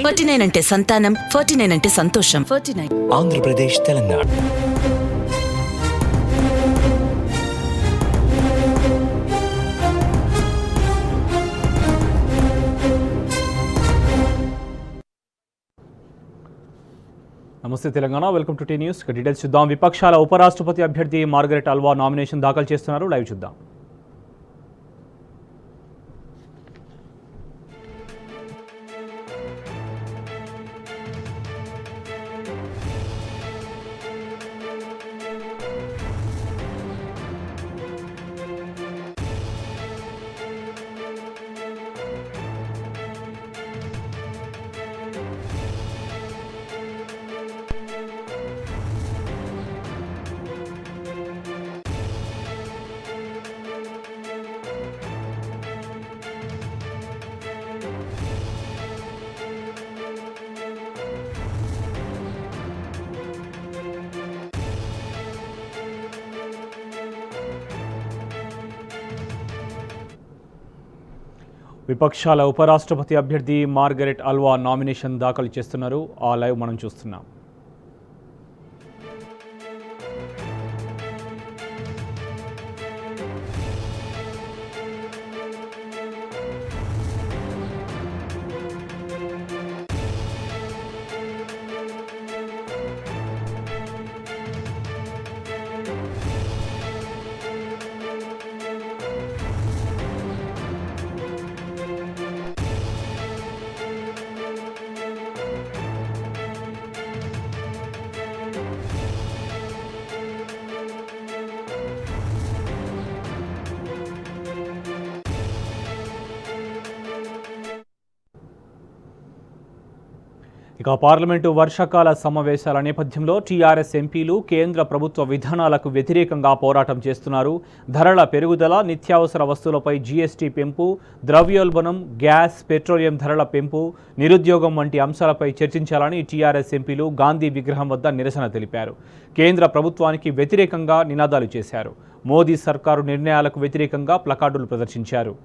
49 అంటే సంతానం, 49 అంటే సంతోషం. 49 Andhra Pradesh, Telangana. Namaste Telangana, welcome to T News. Details చూద్దాం. విపక్షాల ఉపరాష్ట్రపతి అభ్యర్థి మార్గరెట్ అల్వా నామినేషన్ దాఖలు చేస్తున్నారు. లైవ్ చూద్దాం. విపక్షాల ఉపరాష్ట్రపతి అభ్యర్థి మార్గరెట్ అల్వా నామినేషన్ దాఖలు చేస్తున్నారు. ఆ లైవ్ మనం చూస్తున్నాం. ఇక పార్లమెంటు వర్షాకాల సమావేశాల నేపథ్యంలో టీఆర్ఎస్ ఎంపీలు కేంద్ర ప్రభుత్వ విధానాలకు వ్యతిరేకంగా పోరాటం చేస్తున్నారు. ధరల పెరుగుదల, నిత్యావసర వస్తువులపై జీఎస్టీ పెంపు, ద్రవ్యోల్బణం, గ్యాస్, పెట్రోలియం ధరల పెంపు, నిరుద్యోగం వంటి అంశాలపై చర్చించాలని టీఆర్ఎస్ ఎంపీలు గాంధీ విగ్రహం వద్ద నిరసన తెలిపారు. కేంద్ర ప్రభుత్వానికి వ్యతిరేకంగా నినాదాలు చేశారు. మోదీ సర్కారు నిర్ణయాలకు వ్యతిరేకంగా ప్లకార్డులు ప్రదర్శించారు.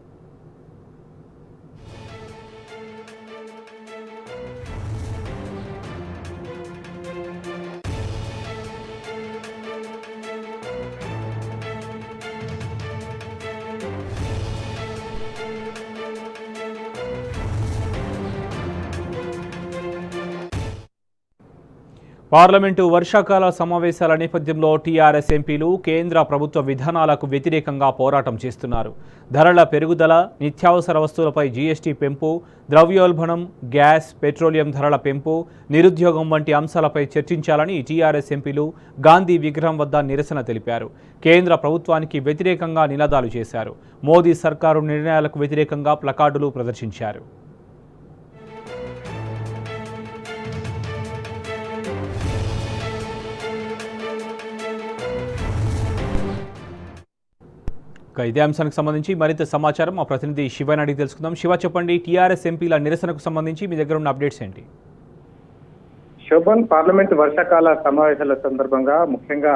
పార్లమెంటు వర్షాకాల సమావేశాల నేపథ్యంలో టీఆర్ఎస్ ఎంపీలు కేంద్ర ప్రభుత్వ విధానాలకు వ్యతిరేకంగా పోరాటం చేస్తున్నారు. ధరల పెరుగుదల, నిత్యావసర వస్తువులపై జీఎస్టీ పెంపు, ద్రవ్యోల్బణం, గ్యాస్, పెట్రోలియం ధరల పెంపు, నిరుద్యోగం వంటి అంశాలపై చర్చించాలని టీఆర్ఎస్ ఎంపీలు గాంధీ విగ్రహం వద్ద నిరసన తెలిపారు. కేంద్ర ప్రభుత్వానికి వ్యతిరేకంగా నినాదాలు చేశారు. మోదీ సర్కారు నిర్ణయాలకు వ్యతిరేకంగా ప్లకార్డులు ప్రదర్శించారు. ఇదే అంశానికి సంబంధించి మరింత సమాచారం మా ప్రతినిధి శివని అడిగి తెలుసుకుందాం. శివ, చెప్పండి, టీఆర్ఎస్ ఎంపీల నిరసనకు సంబంధించి మీ దగ్గర ఉన్న అప్డేట్స్ ఏంటి? శోభన్, పార్లమెంట్ వర్షాకాల సమావేశాల సందర్భంగా ముఖ్యంగా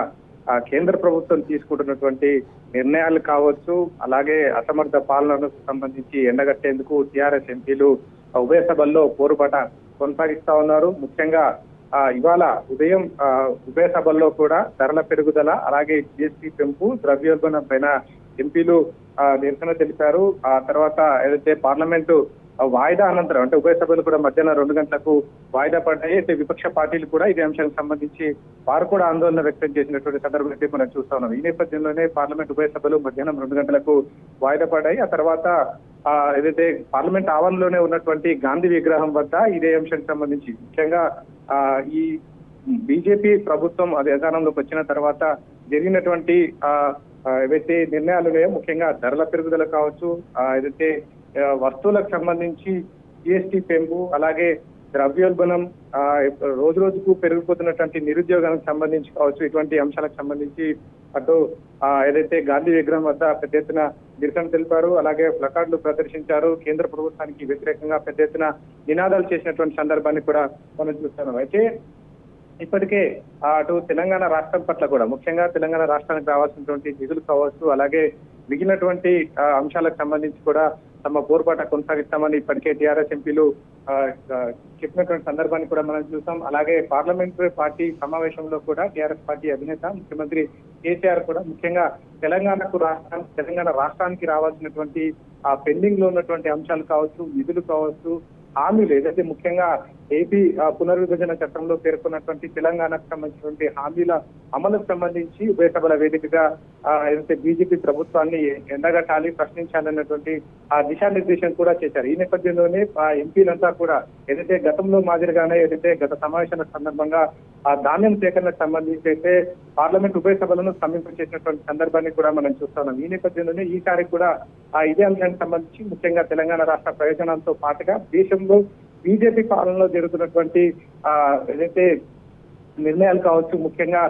కేంద్ర ప్రభుత్వం తీసుకుంటున్నటువంటి నిర్ణయాలు కావచ్చు, అలాగే అసమర్థ పాలనకు సంబంధించి ఎండగట్టేందుకు టీఆర్ఎస్ ఎంపీలు ఉభయ సభల్లో పోరుబాట కొనసాగిస్తా ఉన్నారు. ముఖ్యంగా ఇవాళ ఉదయం ఉభయ సభల్లో కూడా ధరల పెరుగుదల, అలాగే జిఎస్టీ పెంపు, ద్రవ్యోల్బణం పైన ఎంపీలు నిరసన తెలిపారు. ఆ తర్వాత ఏదైతే పార్లమెంటు వాయిదా అనంతరం అంటే ఉభయ సభలు కూడా మధ్యాహ్నం 2 గంటలకు వాయిదా పడ్డాయి. అయితే విపక్ష పార్టీలు కూడా ఇదే అంశానికి సంబంధించి వారు కూడా ఆందోళన వ్యక్తం చేసినటువంటి సందర్భం అయితే మనం చూస్తా ఉన్నాం. ఈ నేపథ్యంలోనే పార్లమెంట్ ఉభయ సభలు మధ్యాహ్నం 2 గంటలకు వాయిదా పడ్డాయి. ఆ తర్వాత ఏదైతే పార్లమెంట్ ఆవరణలోనే ఉన్నటువంటి గాంధీ విగ్రహం వద్ద ఇదే అంశానికి సంబంధించి ముఖ్యంగా ఈ బీజేపీ ప్రభుత్వం అధికారంలోకి వచ్చిన తర్వాత జరిగినటువంటి ఏవైతే నిర్ణయాలు ఉన్నాయో, ముఖ్యంగా ధరల పెరుగుదల కావచ్చు, ఏదైతే వస్తువులకు సంబంధించి జిఎస్టీ పెంపు, అలాగే ద్రవ్యోల్బణం, రోజు రోజుకు పెరిగిపోతున్నటువంటి నిరుద్యోగానికి సంబంధించి కావచ్చు, ఇటువంటి అంశాలకు సంబంధించి అటు ఏదైతే గాంధీ విగ్రహం వద్ద పెద్ద ఎత్తున నిరసన తెలిపారు. అలాగే ప్లకార్డులు ప్రదర్శించారు. కేంద్ర ప్రభుత్వానికి వ్యతిరేకంగా పెద్ద ఎత్తున నినాదాలు చేసినటువంటి సందర్భాన్ని కూడా మనం చూస్తున్నాం. అయితే ఇప్పటికే అటు తెలంగాణ రాష్ట్రం పట్ల కూడా ముఖ్యంగా తెలంగాణ రాష్ట్రానికి రావాల్సినటువంటి నిధులు కావచ్చు, అలాగే మిగిలినటువంటి అంశాలకు సంబంధించి కూడా తమ పోరుబాట కొనసాగిస్తామని ఇప్పటికే టీఆర్ఎస్ ఎంపీలు చెప్పినటువంటి సందర్భాన్ని కూడా మనం చూసాం. అలాగే పార్లమెంటరీ పార్టీ సమావేశంలో కూడా టీఆర్ఎస్ పార్టీ అధినేత ముఖ్యమంత్రి కేసీఆర్ కూడా ముఖ్యంగా తెలంగాణ రాష్ట్రానికి రావాల్సినటువంటి పెండింగ్ లో ఉన్నటువంటి అంశాలు కావచ్చు, నిధులు కావచ్చు, హామీలు ఏదైతే ముఖ్యంగా ఏపీ పునర్విభజన చట్టంలో పేర్కొన్నటువంటి తెలంగాణకు సంబంధించినటువంటి హామీల అమలుకు సంబంధించి ఉభయ సభల వేదికగా ఏదైతే బీజేపీ ప్రభుత్వాన్ని ఎండగట్టాలి, ప్రశ్నించాలన్నటువంటి దిశానిర్దేశం కూడా చేశారు. ఈ నేపథ్యంలోనే ఎంపీలంతా కూడా ఏదైతే గతంలో మాదిరిగానే ఏదైతే గత సమావేశాల సందర్భంగా ధాన్యం సేకరణకు సంబంధించి అయితే పార్లమెంట్ ఉభయ సభలను సమీపించేసినటువంటి సందర్భాన్ని కూడా మనం చూస్తున్నాం. ఈ నేపథ్యంలోనే ఈసారి కూడా ఇదే అంశానికి సంబంధించి ముఖ్యంగా తెలంగాణ రాష్ట్ర ప్రయోజనాలతో పాటుగా దేశంలో బీజేపీ పాలనలో జరుగుతున్నటువంటి ఏదైతే నిర్ణయాలు కావచ్చు, ముఖ్యంగా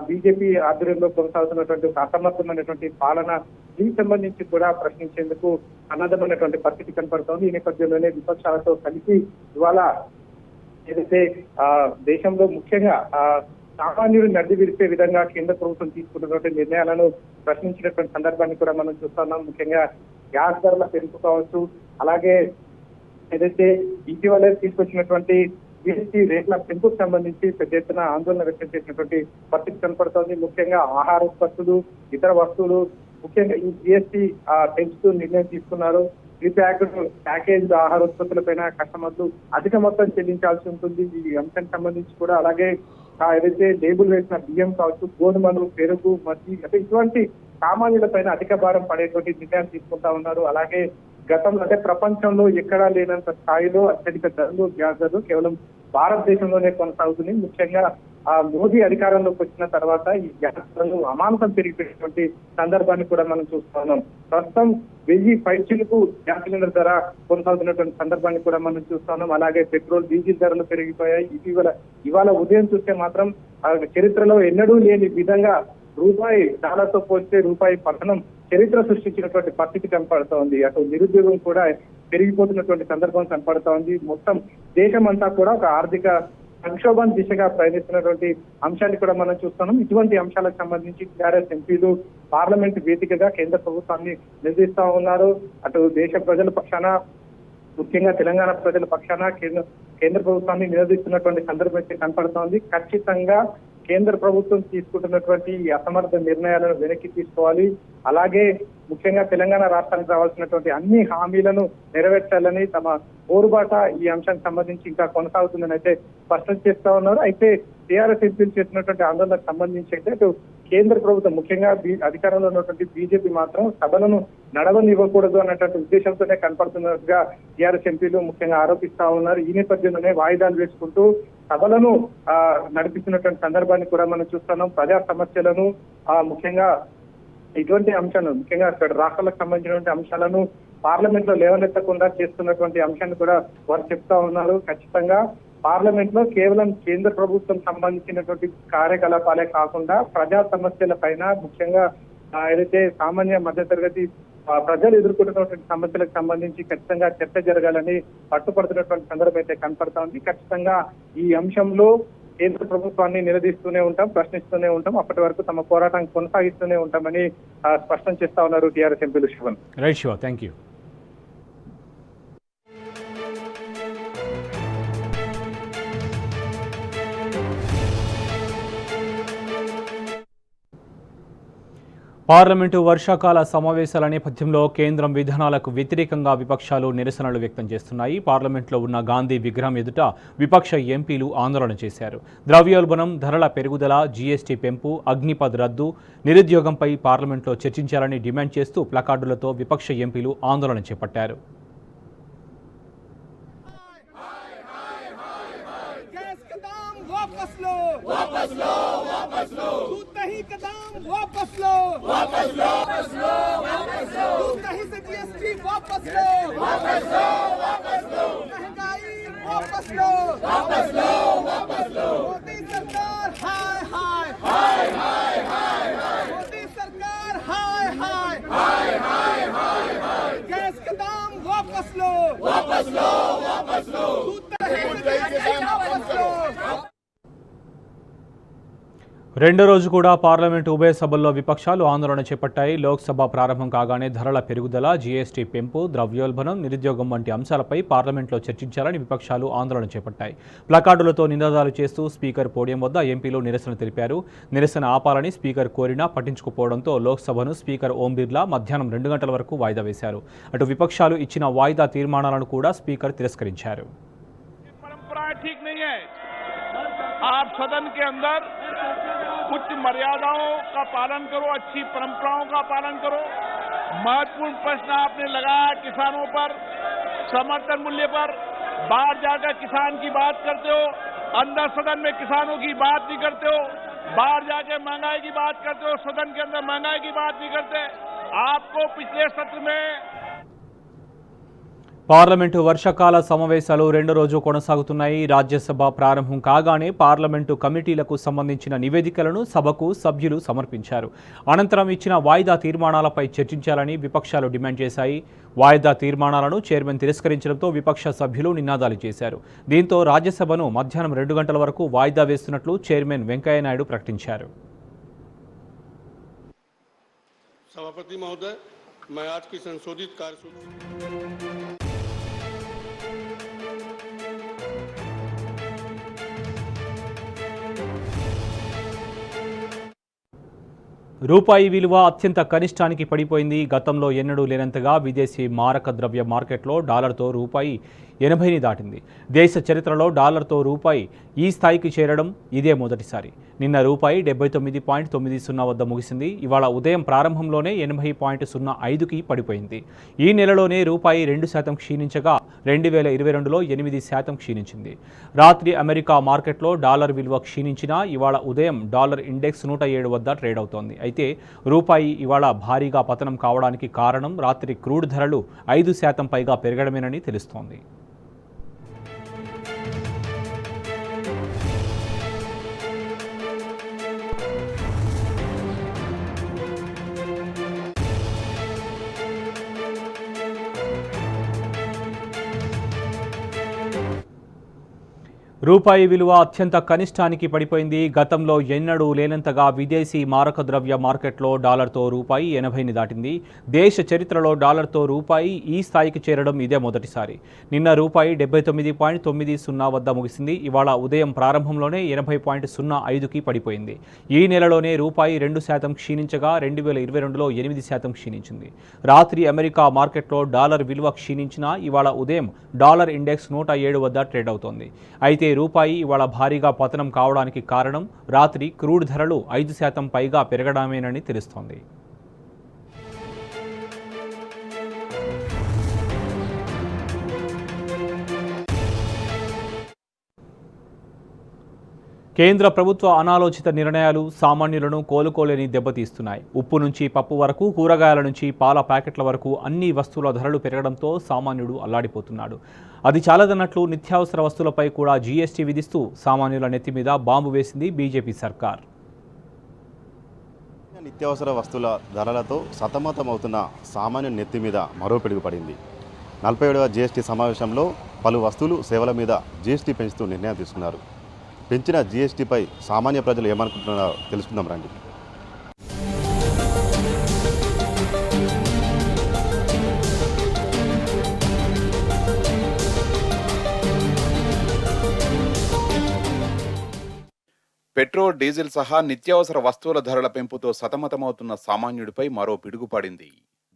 బీజేపీ ఆధ్వర్యంలో కొనసాగుతున్నటువంటి అసమర్థమైనటువంటి పాలన దీనికి సంబంధించి కూడా ప్రశ్నించేందుకు అన్నదమైనటువంటి పరిస్థితి కనపడుతోంది. ఈ నేపథ్యంలోనే విపక్షాలతో కలిసి ఇవాళ ఏదైతే దేశంలో ముఖ్యంగా సామాన్యుడు నడ్డి విరిసే విధంగా కేంద్ర ప్రభుత్వం తీసుకుంటున్నటువంటి నిర్ణయాలను ప్రశ్నించినటువంటి సందర్భాన్ని కూడా మనం చూస్తున్నాం. ముఖ్యంగా గ్యాస్ ధరల పెంపు కావచ్చు, అలాగే ఏదైతే ఇటీవలే తీసుకొచ్చినటువంటి జీఎస్టీ రేట్ల పెంపుకు సంబంధించి పెద్ద ఎత్తున ఆందోళన వ్యక్తం చేసినటువంటి పరిస్థితి కనపడుతోంది. ముఖ్యంగా ఆహార ఉత్పత్తులు, ఇతర వస్తువులు ముఖ్యంగా ఈ జీఎస్టీ పెంచుతూ నిర్ణయం తీసుకున్నారు. ప్యాకేజ్ ఆహార ఉత్పత్తులపైన కస్టమర్లు అధిక మొత్తం చెల్లించాల్సి ఉంటుంది. ఈ అంశానికి సంబంధించి కూడా అలాగే ఏదైతే లేబుల్ వేసిన బియ్యం కావచ్చు, గోధుమలు, పెరుగు, మజ్జిగ అంటే ఇటువంటి సామాన్యులపైన అధిక భారం పడేటువంటి నిర్ణయాలు తీసుకుంటా ఉన్నారు. అలాగే గతంలో అంటే ప్రపంచంలో ఎక్కడా లేనంత స్థాయిలో అత్యధిక ధరలు, గ్యాస్ ధరలు కేవలం భారతదేశంలోనే కొనసాగుతుంది. ముఖ్యంగా మోదీ అధికారంలోకి వచ్చిన తర్వాత ఈ గ్యాస్ ధరలు అమాంతం పెరిగిపోయినటువంటి సందర్భాన్ని కూడా మనం చూస్తున్నాం. ప్రస్తుతం 1000 పైచిలకు గ్యాస్ సిలిండర్ ధర కొనసాగుతున్నటువంటి సందర్భాన్ని కూడా మనం చూస్తున్నాం. అలాగే పెట్రోల్, డీజిల్ ధరలు పెరిగిపోయాయి. ఇవాళ ఉదయం చూస్తే మాత్రం చరిత్రలో ఎన్నడూ లేని విధంగా రూపాయి డాలర్తో పోస్తే రూపాయి పతనం చరిత్ర సృష్టించినటువంటి పరిస్థితి కనపడుతూ ఉంది. అటు నిరుద్యోగం కూడా పెరిగిపోతున్నటువంటి సందర్భం కనపడుతూ ఉంది. మొత్తం దేశం అంతా కూడా ఒక ఆర్థిక సంక్షోభం దిశగా ప్రయాణిస్తున్నటువంటి అంశాన్ని కూడా మనం చూస్తున్నాం. ఇటువంటి అంశాలకు సంబంధించి టీఆర్ఎస్ ఎంపీలు పార్లమెంట్ వేదికగా కేంద్ర ప్రభుత్వాన్ని నిలదీస్తా ఉన్నారు. అటు దేశ ప్రజల పక్షాన, ముఖ్యంగా తెలంగాణ ప్రజల పక్షాన కేంద్ర ప్రభుత్వాన్ని నిలదీస్తున్నటువంటి సందర్భం అయితే కనపడుతోంది. ఖచ్చితంగా కేంద్ర ప్రభుత్వం తీసుకుంటున్నటువంటి ఈ అసమర్థ నిర్ణయాలను వెనక్కి తీసుకోవాలి. అలాగే ముఖ్యంగా తెలంగాణ రాష్ట్రానికి రావాల్సినటువంటి అన్ని హామీలను నెరవేర్చాలని తమ పోరుబాట ఈ అంశానికి సంబంధించి ఇంకా కొనసాగుతుందని అయితే స్పష్టం చేస్తా ఉన్నారు. అయితే టీఆర్ఎస్ ఎంపీలు చేసినటువంటి ఆందోళనకు సంబంధించి అయితే అటు కేంద్ర ప్రభుత్వం ముఖ్యంగా అధికారంలో ఉన్నటువంటి బీజేపీ మాత్రం సభలను నడవనివ్వకూడదు అన్నటువంటి ఉద్దేశంతోనే కనపడుతున్నట్టుగా టీఆర్ఎస్ ఎంపీలు ముఖ్యంగా ఆరోపిస్తా ఉన్నారు. ఈ నేపథ్యంలోనే వాయిదాలు వేసుకుంటూ సభలను నడిపిస్తున్నటువంటి సందర్భాన్ని కూడా మనం చూస్తున్నాం. ప్రజా సమస్యలను ముఖ్యంగా ఇటువంటి అంశాలను ముఖ్యంగా అక్కడ రాష్ట్రాలకు సంబంధించినటువంటి అంశాలను పార్లమెంట్ లో లేవనెత్తకుండా చేస్తున్నటువంటి అంశాన్ని కూడా వారు చెప్తా ఉన్నారు. ఖచ్చితంగా పార్లమెంట్ లో కేవలం కేంద్ర ప్రభుత్వం సంబంధించినటువంటి కార్యకలాపాలే కాకుండా ప్రజా సమస్యల పైన ముఖ్యంగా ఏదైతే సామాన్య మధ్యతరగతి ప్రజలు ఎదుర్కొంటున్నటువంటి సమస్యలకు సంబంధించి ఖచ్చితంగా చర్చ జరగాలని పట్టుపడుతున్నటువంటి సందర్భం అయితే కనపడతా ఉంది. ఖచ్చితంగా ఈ అంశంలో కేంద్ర ప్రభుత్వాన్ని నిలదీస్తూనే ఉంటాం, ప్రశ్నిస్తూనే ఉంటాం. అప్పటి వరకు తమ పోరాటాన్ని కొనసాగిస్తూనే ఉంటామని స్పష్టం చేస్తా ఉన్నారు టీఆర్ఎస్ ఎంపీలు. Shivan. Right Shiva, thank you. Parliament వర్షాకాల సమావేశాల నేపథ్యంలో కేంద్రం విధానాలకు వ్యతిరేకంగా విపక్షాలు నిరసనలు వ్యక్తం చేస్తున్నాయి. పార్లమెంట్లో ఉన్న గాంధీ విగ్రహం ఎదుట విపక్ష ఎంపీలు ఆందోళన చేశారు. ద్రవ్యోల్బణం, ధరల పెరుగుదల, జీఎస్టీ పెంపు, అగ్నిపథ్ రద్దు, నిరుద్యోగంపై పార్లమెంట్లో చర్చించాలని డిమాండ్ చేస్తూ ప్లకార్డులతో విపక్ష ఎంపీలు ఆందోళన చేపట్టారు. वापस लो, वापस लो, वापस लो, दूध दही का दाम वापस लो, वापस लो, वापस लो, वापस लो, दूध दही से जीएसटी वापस लो, वापस लो, वापस लो, महंगाई वापस लो, वापस लो, वापस लो, मोदी सरकार हाय हाय हाय हाय हाय हाय, मोदी सरकार हाय हाय हाय हाय हाय हाय, गैस का दाम वापस लो, वापस लो, वापस लो, दूध दही का दाम वापस लो. రెండో రోజు కూడా పార్లమెంటు ఉభయ సభల్లో విపక్షాలు ఆందోళన చేపట్టాయి. లోక్సభ ప్రారంభం కాగానే ధరల పెరుగుదల, జీఎస్టీ పెంపు, ద్రవ్యోల్బణం, నిరుద్యోగం వంటి అంశాలపై పార్లమెంట్లో చర్చించాలని విపక్షాలు ఆందోళన చేపట్టాయి. ప్లకార్డులతో నినాదాలు చేస్తూ స్పీకర్ పోడియం వద్ద ఎంపీలు నిరసన తెలిపారు. నిరసన ఆపాలని స్పీకర్ కోరినా పట్టించుకోకపోవడంతో లోక్సభను స్పీకర్ ఓం బిర్లా మధ్యాహ్నం 2 గంటల వరకు వాయిదా వేశారు. అటు విపక్షాలు ఇచ్చిన వాయిదా తీర్మానాలను కూడా స్పీకర్ తిరస్కరించారు. आप सदन के अंदर कुछ मर्यादाओं का पालन करो, अच्छी परंपराओं का पालन करो। महत्वपूर्ण प्रश्न आपने लगाया किसानों पर, समर्थन मूल्य पर। बाहर जाकर किसान की बात करते हो, अंदर सदन में किसानों की बात नहीं करते हो। बाहर जाकर महंगाई की बात करते हो, सदन के अंदर महंगाई की बात नहीं करते। आपको पिछले सत्र में పార్లమెంటు వర్షాకాల సమావేశాలు రెండో రోజు కొనసాగుతున్నాయి. రాజ్యసభ ప్రారంభం కాగానే పార్లమెంటు కమిటీలకు సంబంధించిన నివేదికలను సభకు సభ్యులు సమర్పించారు. అనంతరం ఇచ్చిన వాయిదా తీర్మానాలపై చర్చించాలని విపక్షాలు డిమాండ్ చేశాయి. వాయిదా తీర్మానాలను చైర్మన్ తిరస్కరించడంతో విపక్ష సభ్యులు నినాదాలు చేశారు. దీంతో రాజ్యసభను మధ్యాహ్నం 2 గంటల వరకు వాయిదా వేస్తున్నట్లు చైర్మన్ వెంకయ్యనాయుడు ప్రకటించారు. सभापति महोदय, मैं आज की संशोधित कार्यसूची రూపాయి విలువ అత్యంత కనిష్టానికి పడిపోయింది. గతంలో ఎన్నడూ లేనంతగా విదేశీ మారక ద్రవ్య మార్కెట్లో డాలర్తో రూపాయి 80ని దాటింది. దేశ చరిత్రలో డాలర్తో రూపాయి ఈ స్థాయికి చేరడం ఇదే మొదటిసారి. నిన్న రూపాయి 79.90 వద్ద ముగిసింది. ఇవాళ ఉదయం ప్రారంభంలోనే 80.05కి పడిపోయింది. ఈ నెలలోనే రూపాయి 2% క్షీణించగా 2022లో 8% క్షీణించింది. రాత్రి అమెరికా మార్కెట్లో డాలర్ విలువ క్షీణించినా ఇవాళ ఉదయం డాలర్ ఇండెక్స్ 107 వద్ద ట్రేడ్ అవుతోంది. అయితే రూపాయి ఇవాళ భారీగా పతనం కావడానికి కారణం రాత్రి క్రూడ్ ధరలు 5% పైగా పెరగడమేనని తెలుస్తోంది. రూపాయి విలువ అత్యంత కనిష్టానికి పడిపోయింది. గతంలో ఎన్నడూ లేనంతగా విదేశీ మారక ద్రవ్య మార్కెట్లో డాలర్తో రూపాయి 80ని దాటింది. దేశ చరిత్రలో డాలర్తో రూపాయి ఈ స్థాయికి చేరడం ఇదే మొదటిసారి. నిన్న రూపాయి 79.90 వద్ద ముగిసింది. ఇవాళ ఉదయం ప్రారంభంలోనే 80.05కి పడిపోయింది. ఈ నెలలోనే రూపాయి 2% క్షీణించగా 2022లో 8% క్షీణించింది. రాత్రి అమెరికా మార్కెట్లో డాలర్ విలువ క్షీణించినా ఇవాళ ఉదయం డాలర్ ఇండెక్స్ 107 వద్ద ట్రేడ్ అవుతోంది. అయితే రూపాయి ఇవాళ భారీగా పతనం కావడానికి కారణం రాత్రి క్రూడ్ ధరలు 5% పైగా పెరగడమేనని తెలుస్తోంది. కేంద్ర ప్రభుత్వ అనాలోచిత నిర్ణయాలు సామాన్యులను కోలుకోలేని దెబ్బతీస్తున్నాయి. ఉప్పు నుంచి పప్పు వరకు, కూరగాయల నుంచి పాల ప్యాకెట్ల వరకు అన్ని వస్తువుల ధరలు పెరగడంతో సామాన్యుడు అల్లాడిపోతున్నాడు. అది చాలదన్నట్లు నిత్యావసర వస్తువులపై కూడా జీఎస్టీ విధిస్తూ సామాన్యుల నెత్తి మీద బాంబు వేసింది బీజేపీ సర్కార్. నిత్యావసర వస్తువుల ధరలతో సతమతమవుతున్న సామాన్యుల నెత్తి మీద మరో పిడుగు పడింది. 47వ జీఎస్టీ సమావేశంలో పలు వస్తువులు, సేవల మీద జీఎస్టీ పెంచుతూ నిర్ణయం తీసుకున్నారు. పెంచిన జీఎస్టీపై సామాన్య ప్రజలు ఏమనుకుంటున్నారో తెలుసుకుందాం రండి. పెట్రోల్, డీజిల్ సహా నిత్యావసర వస్తువుల ధరల పెంపుతో సతమతమవుతున్న సామాన్యుడిపై మరో పిడుగుపడింది.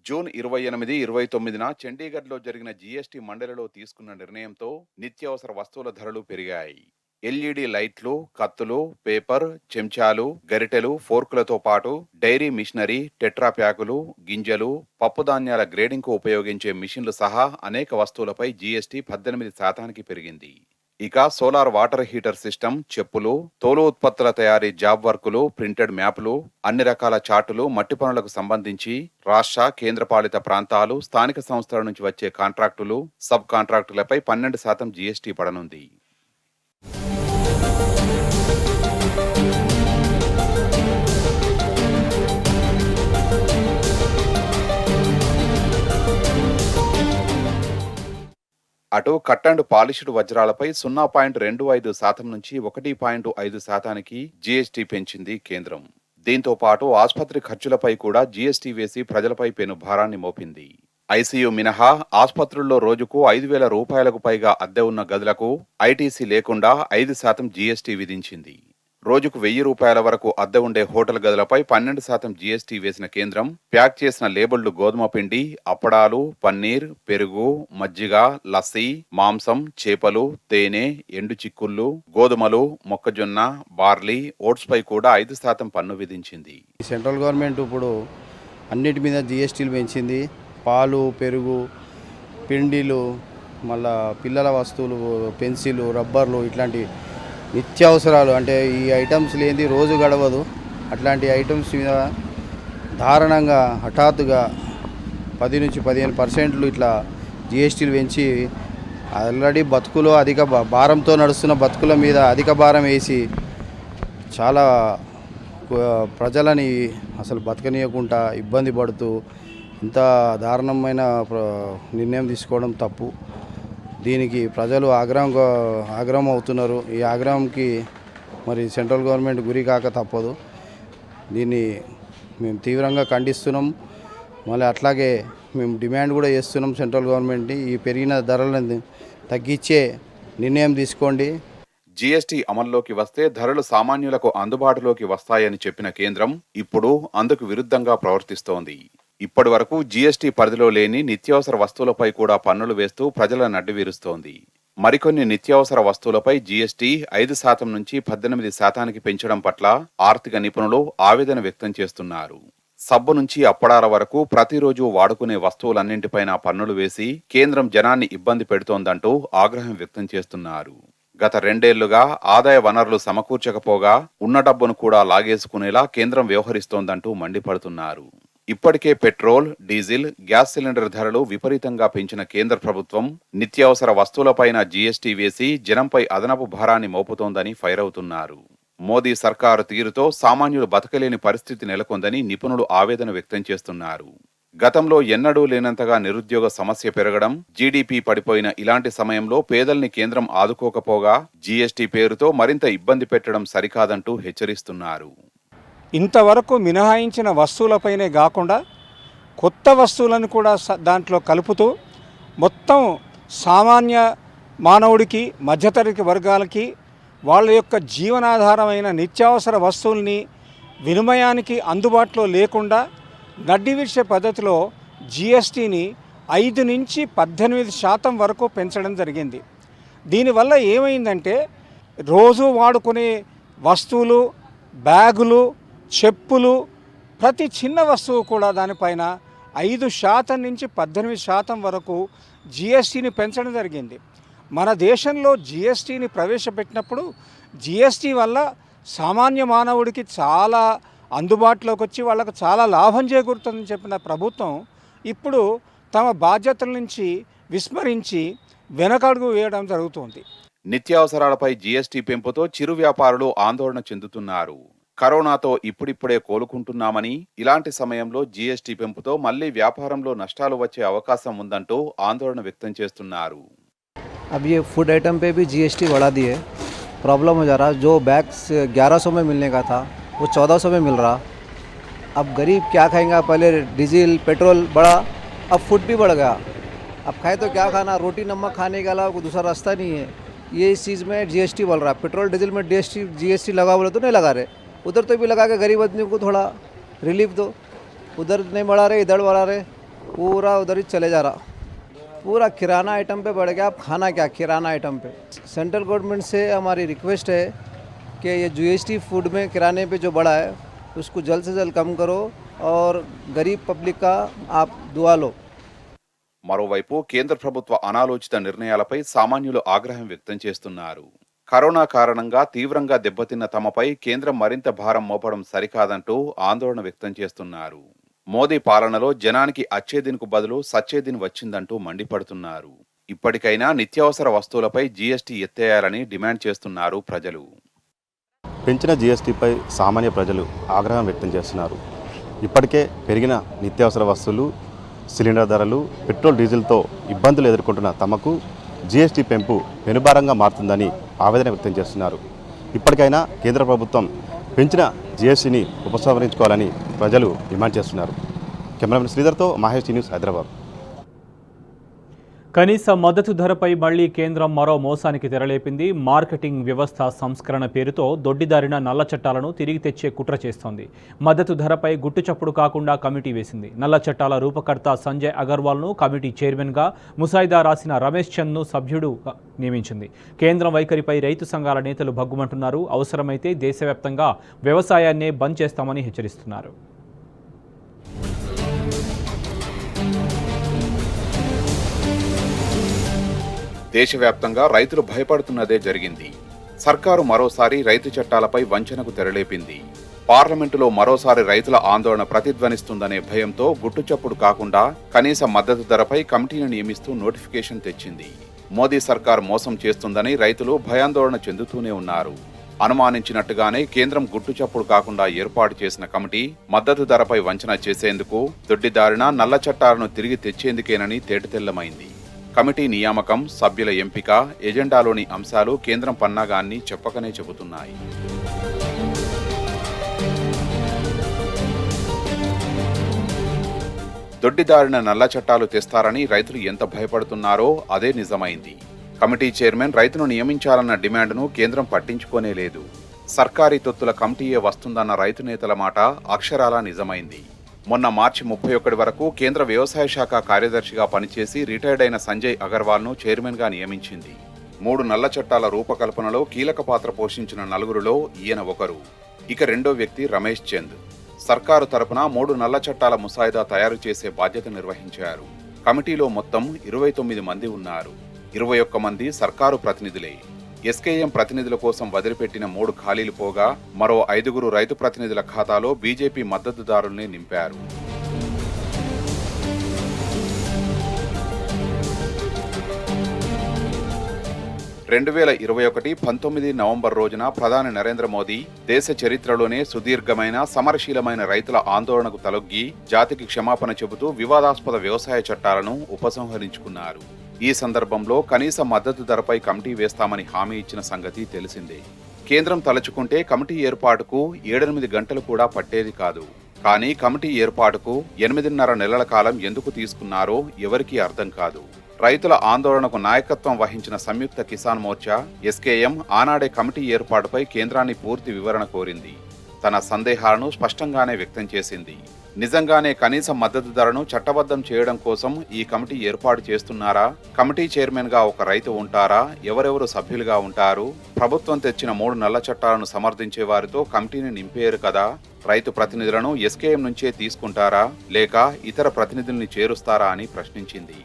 జూన్ 28, 29న చండీగఢ్లో జరిగిన జీఎస్టీ మండలిలో తీసుకున్న నిర్ణయంతో నిత్యావసర వస్తువుల ధరలు పెరిగాయి. ఎల్ఈడి లైట్లు, కత్తులు, పేపర్, చెంచాలు, గరిటెలు, ఫోర్కులతో పాటు డైరీ మిషనరీ, టెట్రా ప్యాకులు, గింజలు, పప్పుధాన్యాల గ్రేడింగ్కు ఉపయోగించే మిషన్లు సహా అనేక వస్తువులపై జీఎస్టీ 18% పెరిగింది. ఇక సోలార్ వాటర్ హీటర్ సిస్టమ్, చెప్పులు, తోలు ఉత్పత్తుల తయారీ జాబ్ వర్కులు, ప్రింటెడ్ మ్యాప్లు, అన్ని రకాల చార్టులు, మట్టి పనులకు సంబంధించి రాష్ట్ర, కేంద్రపాలిత ప్రాంతాలు, స్థానిక సంస్థల నుంచి వచ్చే కాంట్రాక్టులు, సబ్ కాంట్రాక్టులపై 12% జీఎస్టీ పడనుంది. అటు కట్ అండ్ పాలిష్డ్ వజ్రాలపై 0.25% నుంచి 1.5% జీఎస్టీ పెంచింది కేంద్రం. దీంతో పాటు ఆసుపత్రి ఖర్చులపై కూడా జీఎస్టీ వేసి ప్రజలపై పెను భారాన్ని మోపింది. ఐసీయూ మినహా ఆసుపత్రుల్లో రోజుకు 5,000 రూపాయలకు పైగా అద్దె ఉన్న గదులకు ఐటీసీ లేకుండా 5% జీఎస్టీ విధించింది. రోజుకు 1,000 రూపాయల వరకు అద్దె ఉండే హోటల్ గదులపై 12% జీఎస్టీ వేసిన కేంద్రం ప్యాక్ చేసిన లేబుల్డ్ గోధుమ పిండి, అప్పడాలు, పన్నీర్, పెరుగు, మజ్జిగ, లస్సీ, మాంసం, చేపలు, తేనె, ఎండు చిక్కుళ్ళు, గోధుమలు, మొక్కజొన్న, బార్లీ, ఓట్స్ పై కూడా 5% పన్ను విధించింది. సెంట్రల్ గవర్నమెంట్ ఇప్పుడు అన్నిటి మీద జీఎస్టీలు పెంచింది. పాలు, పెరుగు, పిండిలు, మళ్ళా పిల్లల వస్తువులు, పెన్సిలు, రబ్బర్లు, ఇట్లాంటి నిత్యావసరాలు అంటే ఈ ఐటమ్స్ లేనిది రోజు గడవదు. అట్లాంటి ఐటమ్స్ మీద దారుణంగా హఠాత్తుగా 10 నుంచి 15% ఇట్లా జీఎస్టీలు పెంచి ఆల్రెడీ బతుకులో అధిక భారంతో నడుస్తున్న బతుకుల మీద అధిక భారం వేసి చాలా ప్రజలని అసలు బతకనీయకుండా ఇబ్బంది పడుతూ ఇంత దారుణమైన నిర్ణయం తీసుకోవడం తప్పు. దీనికి ప్రజలు ఆగ్రహం అవుతున్నారు. ఈ ఆగ్రహంకి మరి సెంట్రల్ గవర్నమెంట్ గురి కాక తప్పదు. దీన్ని మేము తీవ్రంగా ఖండిస్తున్నాం. మళ్ళీ అట్లాగే మేము డిమాండ్ కూడా చేస్తున్నాం సెంట్రల్ గవర్నమెంట్ని ఈ పెరిగిన ధరలను తగ్గించే నిర్ణయం తీసుకోండి. జీఎస్టీ అమల్లోకి వస్తే ధరలు సామాన్యులకు అందుబాటులోకి వస్తాయని చెప్పిన కేంద్రం ఇప్పుడు అందుకు విరుద్ధంగా ప్రవర్తిస్తోంది. ఇప్పటి వరకు జీఎస్టీ పరిధిలో లేని నిత్యావసర వస్తువులపై కూడా పన్నులు వేస్తూ ప్రజల నడ్డివీరుస్తోంది. మరికొన్ని నిత్యావసర వస్తువులపై జీఎస్టీ 5% నుంచి 18% పెంచడం పట్ల ఆర్థిక నిపుణులు ఆవేదన వ్యక్తం చేస్తున్నారు. సబ్బు నుంచి అప్పడాల వరకు ప్రతిరోజు వాడుకునే వస్తువులన్నింటిపైన పన్నులు వేసి కేంద్రం జనాన్ని ఇబ్బంది పెడుతోందంటూ ఆగ్రహం వ్యక్తం చేస్తున్నారు. గత 2 ఏళ్లుగా ఆదాయ వనరులు సమకూర్చకపోగా ఉన్న డబ్బును కూడా లాగేసుకునేలా కేంద్రం వ్యవహరిస్తోందంటూ మండిపడుతున్నారు. ఇప్పటికే పెట్రోల్, డీజిల్, గ్యాస్ సిలిండర్ ధరలు విపరీతంగా పెంచిన కేంద్ర ప్రభుత్వం నిత్యావసర వస్తువులపైన జీఎస్టీ వేసి జనంపై అదనపు భారాన్ని మోపుతోందని ఫైర్ అవుతున్నారు. మోదీ సర్కారు తీరుతో సామాన్యులు బతకలేని పరిస్థితి నెలకొందని నిపుణులు ఆవేదన వ్యక్తం చేస్తున్నారు. గతంలో ఎన్నడూ లేనంతగా నిరుద్యోగ సమస్య పెరగడం, జీడీపీ పడిపోయిన ఇలాంటి సమయంలో పేదల్ని కేంద్రం ఆదుకోకపోగా జీఎస్టీ పేరుతో మరింత ఇబ్బంది పెట్టడం సరికాదంటూ హెచ్చరిస్తున్నారు. ఇంతవరకు మినహాయించిన వస్తువులపైనే కాకుండా కొత్త వస్తువులను కూడా దాంట్లో కలుపుతూ మొత్తం సామాన్య మానవుడికి, మధ్యతరగతి వర్గాలకి వాళ్ళ యొక్క జీవనాధారమైన నిత్యావసర వస్తువుల్ని వినిమయానికి అందుబాటులో లేకుండా నడ్డివిడ్చే పద్ధతిలో జీఎస్టీని 5 నుంచి 18% వరకు పెంచడం జరిగింది. దీనివల్ల ఏమైందంటే రోజు వాడుకునే వస్తువులు, బ్యాగులు, చెప్పులు, ప్రతి చిన్న వస్తువు కూడా దానిపైన 5% నుంచి 18% వరకు జీఎస్టీని పెంచడం జరిగింది. మన దేశంలో జీఎస్టీని ప్రవేశపెట్టినప్పుడు జీఎస్టీ వల్ల సామాన్య మానవుడికి చాలా అందుబాటులోకి వచ్చి వాళ్ళకు చాలా లాభం చేకూరుతుందని చెప్పిన ప్రభుత్వం ఇప్పుడు తమ బాధ్యతల నుంచి విస్మరించి వెనకడుగు వేయడం జరుగుతోంది. నిత్యావసరాలపై జీఎస్టీ పెంపుతో చిరు వ్యాపారులు ఆందోళన చెందుతున్నారు. కరోనాతో ఇప్పుడిప్పుడే కోలుకుంటున్నామని, ఇలాంటి సమయంలో జీఎస్టీ పెంపుతో మళ్లీ వ్యాపారంలో నష్టాలు వచ్చే అవకాశం ఉందంటూ ఆందోళన వ్యక్తం చేస్తున్నారు. अब ये फूड आइटम पे भी जीएसटी बढ़ा दिए, प्रॉब्लम हो जा रहा. जो बैग्स 1100 में मिलने का था वो 1400 में मिल रहा. अब गरीब क्या खाएंगा? पहले डीजल पेट्रोल बढ़ा, अब फूड भी बढ़ गया. अब खाए तो क्या खाना? रोटी नमक खाने के अलावा कोई दूसरा रास्ता नहीं है. ये इस चीज़ में जीएसटी बढ़ रहा है. पेट्रोल डीजल में जीएसटी लगा बोले तो नहीं लगा रहे, उधर तो भी लगा के गरीब आदमी को थोड़ा रिलीफ दो. उधर नहीं बढ़ा रहे, इधर बढ़ा रहे, पूरा उधर ही चले जा रहा. पूरा किराना आइटम पे बढ़ गया. आप खाना क्या किराना आइटम पे. सेंट्रल गवर्नमेंट से हमारी रिक्वेस्ट है कि ये जीएसटी फूड में किराने पे जो बढ़ा है उसको जल्द से जल्द कम करो और गरीब पब्लिक का आप दुआ लो. మరోవైపు కేంద్ర ప్రభుత్వ అనాలోచిత నిర్ణయాలపై సామాన్యులు ఆగ్రహం వ్యక్తం చేస్తున్నారు. కరోనా కారణంగా తీవ్రంగా దెబ్బతిన్న తమపై కేంద్రం మరింత భారం మోపడం సరికాదంటూ ఆందోళన వ్యక్తం చేస్తున్నారు. మోదీ పాలనలో జనానికి అచ్చేదిన్కు బదులు సచ్చేదిన్ వచ్చిందంటూ మండిపడుతున్నారు. ఇప్పటికైనా నిత్యావసర వస్తువులపై జీఎస్టీ ఎత్తేయాలని డిమాండ్ చేస్తున్నారు ప్రజలు. పెంచిన జీఎస్టీపై సామాన్య ప్రజలు ఆగ్రహం వ్యక్తం చేస్తున్నారు. ఇప్పటికే పెరిగిన నిత్యావసర వస్తువులు, సిలిండర్ ధరలు, పెట్రోల్ డీజిల్తో ఇబ్బందులు ఎదుర్కొంటున్న తమకు జీఎస్టీ పెంపు పెనుభారంగా మారుతుందని ఆవేదన వ్యక్తం చేస్తున్నారు. ఇప్పటికైనా కేంద్ర ప్రభుత్వం పెంచిన జీఎస్టీని ఉపసంహరించుకోవాలని ప్రజలు డిమాండ్ చేస్తున్నారు. కెమెరామెన్ శ్రీధర్తో మహేష్ న్యూస్, హైదరాబాద్. కనీస మద్దతు ధరపై మళ్లీ కేంద్రం మరో మోసానికి తెరలేపింది. మార్కెటింగ్ వ్యవస్థ సంస్కరణ పేరుతో దొడ్డిదారిన నల్ల చట్టాలను తిరిగి తెచ్చే కుట్ర చేస్తోంది. మద్దతు ధరపై గుట్టుచప్పుడు కాకుండా కమిటీ వేసింది. నల్ల చట్టాల రూపకర్త సంజయ్ అగర్వాల్ను కమిటీ చైర్మన్గా, ముసాయిదా రాసిన రమేష్ చంద్ను సభ్యుడుగా నియమించింది. కేంద్రం వైఖరిపై రైతు సంఘాల నేతలు భగ్గుమంటున్నారు. అవసరమైతే దేశవ్యాప్తంగా వ్యవసాయాన్నే బంద్ చేస్తామని హెచ్చరిస్తున్నారు. దేశవ్యాప్తంగా రైతులు భయపడుతున్నదే జరిగింది. సర్కారు మరోసారి రైతు చట్టాలపై వంచనకు తెరలేపింది. పార్లమెంటులో మరోసారి రైతుల ఆందోళన ప్రతిధ్వనిస్తుందనే భయంతో గుట్టుచప్పుడు కాకుండా కనీస మద్దతు ధరపై కమిటీని నియమిస్తూ నోటిఫికేషన్ తెచ్చింది. మోదీ సర్కార్ మోసం చేస్తుందని రైతులు భయాందోళన చెందుతూనే ఉన్నారు. అనుమానించినట్టుగానే కేంద్రం గుట్టుచప్పుడు కాకుండా ఏర్పాటు చేసిన కమిటీ మద్దతు ధరపై వంచన చేసేందుకు, దొడ్డిదారిన నల్ల చట్టాలను తిరిగి తెచ్చేందుకేనని తేటతెల్లమైంది. కమిటీ నియామకం, సభ్యుల ఎంపిక, ఎజెండాలోని అంశాలు కేంద్రం పన్నాగాన్ని చెప్పకనే చెబుతున్నాయి. దొడ్డిదారిన నల్ల చట్టాలు తెస్తారని రైతులు ఎంత భయపడుతున్నారో అదే నిజమైంది. కమిటీ చైర్మన్ రైతును నియమించాలన్న డిమాండ్ను కేంద్రం పట్టించుకోనే లేదు. సర్కారీ తొత్తుల కమిటీయే వస్తుందన్న రైతు నేతల మాట అక్షరాలా నిజమైంది. మొన్న మార్చి 31 వరకు కేంద్ర వ్యవసాయ శాఖ కార్యదర్శిగా పనిచేసి రిటైర్డ్ అయిన సంజయ్ అగర్వాల్ను చైర్మన్గా నియమించింది. 3 నల్ల చట్టాల రూపకల్పనలో కీలక పాత్ర పోషించిన నలుగురులో ఈయన ఒకరు. ఇక రెండో వ్యక్తి రమేష్ చంద్. సర్కారు తరపున 3 నల్ల చట్టాల ముసాయిదా తయారు చేసే బాధ్యత నిర్వహించారు. కమిటీలో మొత్తం 29 మంది ఉన్నారు. 21 మంది సర్కారు ప్రతినిధులే. ఎస్కేఎం ప్రతినిధుల కోసం వదిలిపెట్టిన 3 ఖాళీలు పోగా మరో 5 రైతు ప్రతినిధుల ఖాతాలో బీజేపీ మద్దతుదారుల్ని నింపారు. నవంబర్ 2021 రోజున ప్రధాని నరేంద్ర మోదీ దేశ చరిత్రలోనే సుదీర్ఘమైన, సమరశీలమైన రైతుల ఆందోళనకు తలొగ్గి జాతికి క్షమాపణ చెబుతూ వివాదాస్పద వ్యవసాయ చట్టాలను ఉపసంహరించుకున్నారు. ఈ సందర్భంలో కనీస మద్దతు ధరపై కమిటీ వేస్తామని హామీ ఇచ్చిన సంగతి తెలిసిందే. కేంద్రం తలచుకుంటే కమిటీ ఏర్పాటుకు 7-8 గంటలు కూడా పట్టేది కాదు. కానీ కమిటీ ఏర్పాటుకు 8.5 నెలల కాలం ఎందుకు తీసుకున్నారో ఎవరికీ అర్థం కాదు. రైతుల ఆందోళనకు నాయకత్వం వహించిన సంయుక్త కిసాన్ మోర్చా, ఎస్కేఎం ఆనాడే కమిటీ ఏర్పాటుపై కేంద్రాన్ని పూర్తి వివరణ కోరింది. తన సందేహాలను స్పష్టంగానే వ్యక్తం చేసింది. నిజంగానే కనీస మద్దతు ధరను చట్టబద్ధం చేయడం కోసం ఈ కమిటీ ఏర్పాటు చేస్తున్నారా? కమిటీ చైర్మన్గా ఒక రైతు ఉంటారా? ఎవరెవరు సభ్యులుగా ఉంటారు? ప్రభుత్వం తెచ్చిన 3 నల్ల చట్టాలను సమర్థించే వారితో కమిటీని నింపేరు కదా? రైతు ప్రతినిధులను ఎస్కేఎం నుంచే తీసుకుంటారా, లేక ఇతర ప్రతినిధుల్ని చేరుస్తారా అని ప్రశ్నించింది.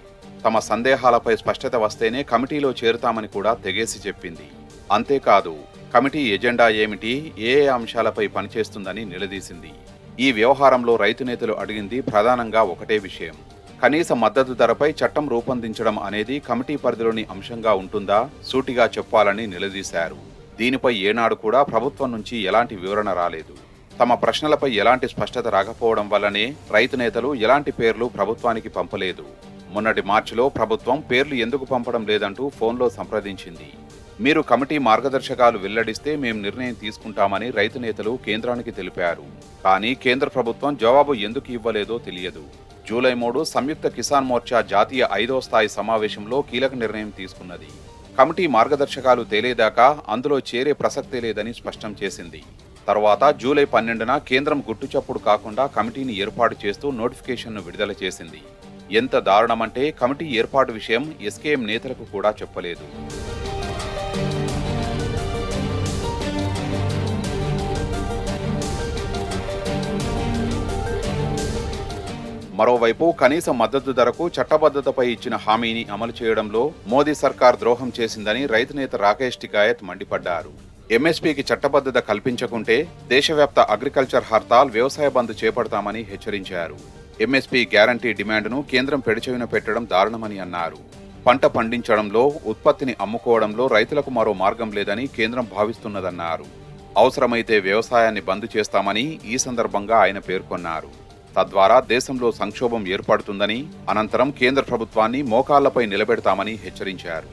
తమ సందేహాలపై స్పష్టత వస్తేనే కమిటీలో చేరుతామని కూడా తెగేసి చెప్పింది. అంతేకాదు, కమిటీ ఎజెండా ఏమిటి, ఏ అంశాలపై పనిచేస్తుందని నిలదీసింది. ఈ వ్యవహారంలో రైతు నేతలు అడిగింది ప్రధానంగా ఒకటే విషయం: కనీస మద్దతు ధరపై చట్టం రూపొందించడం అనేది కమిటీ పరిధిలోని అంశంగా ఉంటుందా? సూటిగా చెప్పాలని నిలదీశారు. దీనిపై ఏనాడు కూడా ప్రభుత్వం నుంచి ఎలాంటి వివరణ రాలేదు. తమ ప్రశ్నలపై ఎలాంటి స్పష్టత రాకపోవడం వల్లనే రైతు నేతలు ఎలాంటి పేర్లు ప్రభుత్వానికి పంపలేదు. మొన్నటి మార్చిలో ప్రభుత్వం పేర్లు ఎందుకు పంపడం లేదంటూ ఫోన్లో సంప్రదించింది. మీరు కమిటీ మార్గదర్శకాలు వెల్లడిస్తే మేం నిర్ణయం తీసుకుంటామని రైతు నేతలు కేంద్రానికి తెలిపారు. కానీ కేంద్ర ప్రభుత్వం జవాబు ఎందుకు ఇవ్వలేదో తెలియదు. జూలై 3 సంయుక్త కిసాన్ మోర్చా జాతీయ 5వ స్థాయి సమావేశంలో కీలక నిర్ణయం తీసుకున్నది. కమిటీ మార్గదర్శకాలు తేలేదాకా అందులో చేరే ప్రసక్తే లేదని స్పష్టం చేసింది. తర్వాత జూలై 12న కేంద్రం గుట్టుచప్పుడు కాకుండా కమిటీని ఏర్పాటు చేస్తూ నోటిఫికేషన్ను విడుదల చేసింది. ఎంత దారుణమంటే కమిటీ ఏర్పాటు విషయం ఎస్కేఎం నేతలకు కూడా చెప్పలేదు. మరోవైపు కనీస మద్దతు ధరకు చట్టబద్ధతపై ఇచ్చిన హామీని అమలు చేయడంలో మోదీ సర్కార్ ద్రోహం చేసిందని రైతు నేత రాకేష్ టికాయత్ మండిపడ్డారు. ఎంఎస్పీకి చట్టబద్ధత కల్పించకుంటే దేశవ్యాప్త అగ్రికల్చర్ హర్తాల్, వ్యవసాయ బంద్ చేపడతామని హెచ్చరించారు. ఎంఎస్పీ గ్యారంటీ డిమాండ్ను కేంద్రం పెడచెవిన పెట్టడం దారుణమని అన్నారు. పంట పండించడంలో, ఉత్పత్తిని అమ్ముకోవడంలో రైతులకు మరో మార్గం లేదని కేంద్రం భావిస్తున్నదన్నారు. అవసరమైతే వ్యవసాయాన్ని బంద్ చేస్తామని ఈ సందర్భంగా ఆయన పేర్కొన్నారు. తద్వారా దేశంలో సంక్షోభం ఏర్పడుతుందని, అనంతరం కేంద్ర ప్రభుత్వాన్ని మోకాళ్లపై నిలబెడతామని హెచ్చరించారు.